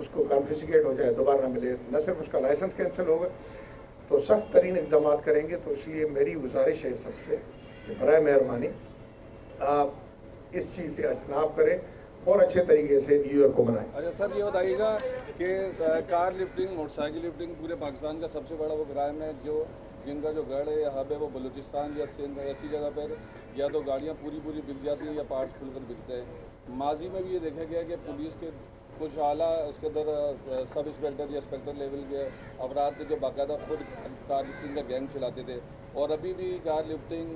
उसको कॉन्फिस्केट हो जाए, दोबारा ना मिले, न सिर्फ उसका लाइसेंस कैंसिल होगा, तो सख्त तरीन इकदाम करेंगे। तो इसलिए मेरी गुजारिश है सबसे कि बराए मेहरबानी आप इस चीज़ से अजतनाब करें और अच्छे तरीके से न्यू ईयर को मनाएं। अच्छा सर, ये बताइएगा कि कार लिफ्टिंग, मोटरसाइकिल लिफ्टिंग पूरे पाकिस्तान का सबसे बड़ा वो क्राइम है, जो जिनका जो गढ़ है या हब है वो बलूचिस्तान या सिंध, ऐसी जगह पर या तो गाड़ियाँ पूरी बिक जाती हैं या पार्ट्स खुलकर बिकते हैं। माजी में भी ये देखा गया कि पुलिस के कुछ आला इसके अंदर सब इंस्पेक्टर या इंस्पेक्टर लेवल के अफराद थे जो बाकायदा खुद कार लिफ्टिंग का गैंग चलाते थे, और अभी भी कार लिफ्टिंग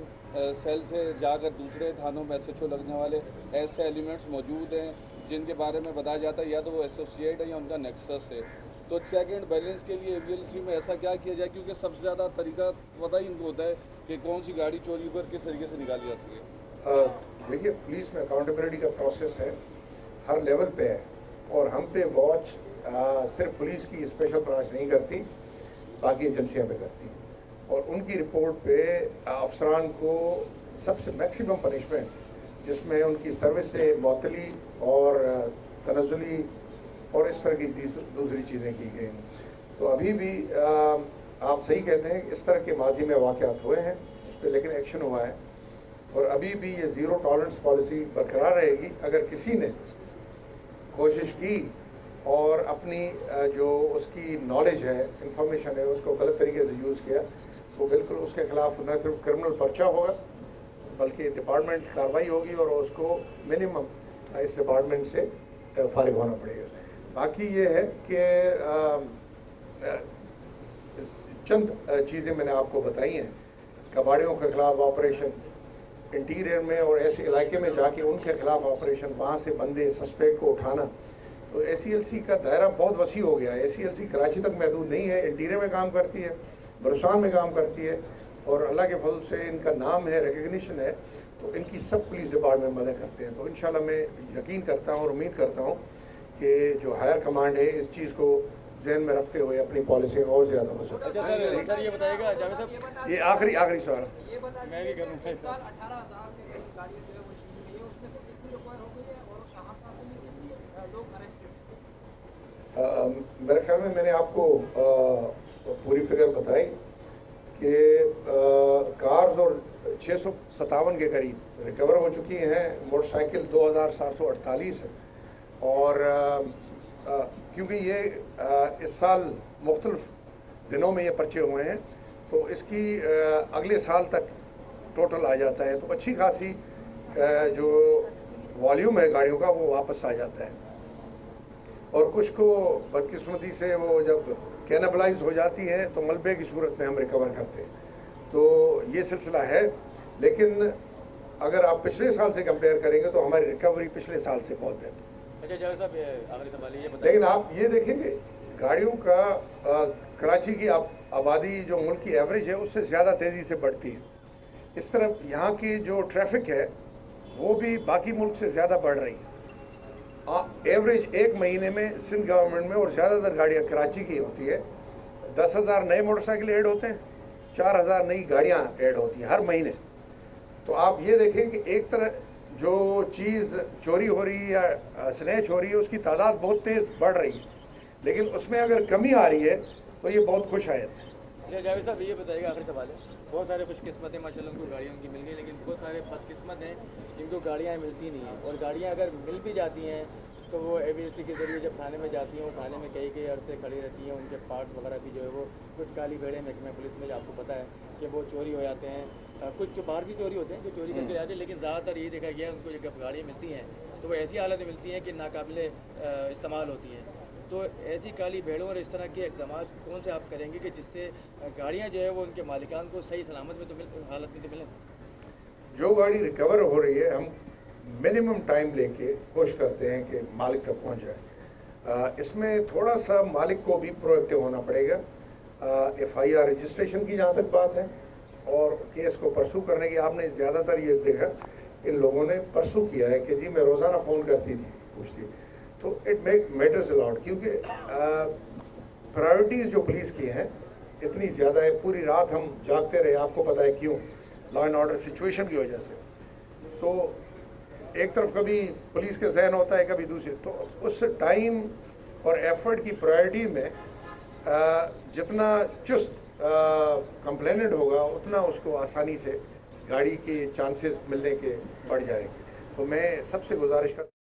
सेल से जाकर दूसरे थानों में SHO लगने वाले ऐसे एलिमेंट्स मौजूद हैं जिनके बारे में बताया जाता है या तो वो एसोसिएट है या उनका नेक्सस है। तो चेक एंड बैलेंस के लिए AVLC में ऐसा क्या किया जाए, क्योंकि सबसे ज़्यादा तरीका पता ही इनको होता है कि कौन सी गाड़ी चोरी कर किस तरीके से निकाली जा सके। देखिए, पुलिस में अकाउंटेबिलिटी का प्रोसेस है, हर लेवल पे है, और हम पे वॉच सिर्फ पुलिस की स्पेशल ब्रांच नहीं करती, बाकी एजेंसियां भी करती, और उनकी रिपोर्ट पे अफसरान को सबसे मैक्सिमम पनिशमेंट, जिसमें उनकी सर्विस से मुअत्तली और तनज़ुली और इस तरह की दूसरी चीज़ें की गई। तो अभी भी आप सही कहते हैं, इस तरह के माजी में वाक़यात हुए हैं, उस पर लेकिन एक्शन हुआ है, और अभी भी ये ज़ीरो टॉलरेंस पॉलिसी बरकरार रहेगी। अगर किसी ने कोशिश की और अपनी जो उसकी नॉलेज है, इंफॉर्मेशन है, उसको गलत तरीके से यूज़ किया, तो बिल्कुल उसके खिलाफ न सिर्फ क्रिमिनल पर्चा होगा बल्कि डिपार्टमेंट कार्रवाई होगी और उसको मिनिमम इस डिपार्टमेंट से फारिग होना पड़ेगा। बाकी ये है कि चंद चीज़ें मैंने आपको बताई हैं, कबाड़ियों के खिलाफ ऑपरेशन इंटीरियर में और ऐसे इलाके में जाके उनके खिलाफ ऑपरेशन, वहाँ से बंदे सस्पेक्ट को उठाना। तो ACLC का दायरा बहुत वसी हो गया है। ACLC कराची तक महदूद नहीं है, इंटीरियर में काम करती है, बलूचिस्तान में काम करती है, और अल्लाह के फजल से इनका नाम है, रिकग्निशन है, तो इनकी सब पुलिस डिपार्टमेंट मदद करते हैं। तो इंशाल्लाह मैं यकीन करता हूँ और उम्मीद करता हूँ कि जो हायर कमांड है इस चीज़ को जहन में रखते हुए अपनी पॉलिसी और ज़्यादा मजबूत। अच्छा सर ये बताइएगा जावेद साहब, ये आखिरी सवाल ये मैं भी करूँ, मेरे ख्याल में मैंने आपको पूरी फिगर बताई कि कार्स और 657 के करीब रिकवर हो चुकी हैं, मोटरसाइकिल 2748 है, और क्योंकि ये इस साल मुख्तलिफ दिनों में ये पर्चे हुए हैं, तो इसकी अगले साल तक टोटल आ जाता है, तो अच्छी खासी जो वॉल्यूम है गाड़ियों का वो वापस आ जाता है। और कुछ को बदकिस्मती से वो जब कैनबलाइज हो जाती है तो मलबे की सूरत में हम रिकवर करते हैं। तो ये सिलसिला है, लेकिन अगर आप पिछले साल से कंपेयर करेंगे तो हमारी रिकवरी पिछले साल से बहुत बेहतर। अच्छा जावेद साहब, आखिरी सवाल ये बताइए, लेकिन आप ये देखेंगे गाड़ियों का कराची की आबादी जो मुल्क की एवरेज है उससे ज़्यादा तेज़ी से बढ़ती है। इस तरफ यहाँ की जो ट्रैफिक है वो भी बाकी मुल्क से ज़्यादा बढ़ रही है। एवरेज एक महीने में सिंध गवर्नमेंट में और ज़्यादातर गाड़ियाँ कराची की होती है, 10,000 नए मोटरसाइकिल ऐड होते हैं, 4,000 नई गाड़ियाँ ऐड होती हैं हर महीने। तो आप ये देखें कि एक तरह जो चीज़ चोरी हो रही है या स्नैच हो रही है उसकी तादाद बहुत तेज़ बढ़ रही है, लेकिन उसमें अगर कमी आ रही है तो ये बहुत खुश आयत है। अच्छा जावेद साहब ये बताइएगा, आखिरी सवाल है, बहुत सारे खुशकिस्मत हैं माशाल्लाह उनको गाड़ियाँ उनकी मिल गई, लेकिन बहुत सारे बदकिस्मत हैं जिनको गाड़ियाँ मिलती नहीं हैं, और गाड़ियाँ अगर मिल भी जाती हैं तो वो AVLC के ज़रिए जब थाने में जाती हैं, वो थाने में कई अरसे खड़ी रहती हैं, उनके पार्ट्स वगैरह भी जो है वो कुछ काली भेड़े महकमे पुलिस में आपको पता है कि वो चोरी हो जाते हैं, कुछ जो बाहर भी चोरी होते हैं जो चोरी करके जाते हैं, लेकिन ज़्यादातर ये देखा गया है उनको जब गाड़ियाँ मिलती हैं तो वो ऐसी हालत में मिलती हैं कि नाकाबिले इस्तेमाल होती हैं। तो ऐसी काली भेड़ों और इस तरह के इक़दाम कौन से आप करेंगे कि जिससे गाड़ियाँ जो है वो उनके मालिकान को सही सलामत में तो हालत में तो मिलें? जो गाड़ी रिकवर हो रही है हम मिनिमम टाइम लेके कोशिश करते हैं कि मालिक तक पहुंच जाए। इसमें थोड़ा सा मालिक को भी प्रोएक्टिव होना पड़ेगा। FIR रजिस्ट्रेशन की जहाँ तक बात है और केस को परसू करने की, आपने ज़्यादातर ये देखा इन लोगों ने परसू किया है कि जी मैं रोज़ाना फ़ोन करती थी पूछती, तो इट मेक मैटर्स अलाउड, क्योंकि प्रायोरिटीज़ जो पुलिस की हैं इतनी ज़्यादा है। पूरी रात हम जागते रहे, आपको पता है क्यों, लॉ एंड ऑर्डर सिचुएशन की वजह से। तो एक तरफ कभी पुलिस के जहन होता है, कभी दूसरे, तो उस टाइम اور ایفرٹ کی پرائرٹی میں جتنا چست کمپلیننٹ ہوگا اتنا اس کو آسانی سے گاڑی کے چانسز ملنے کے بڑھ جائیں گے. تو میں سب سے گزارش کرتا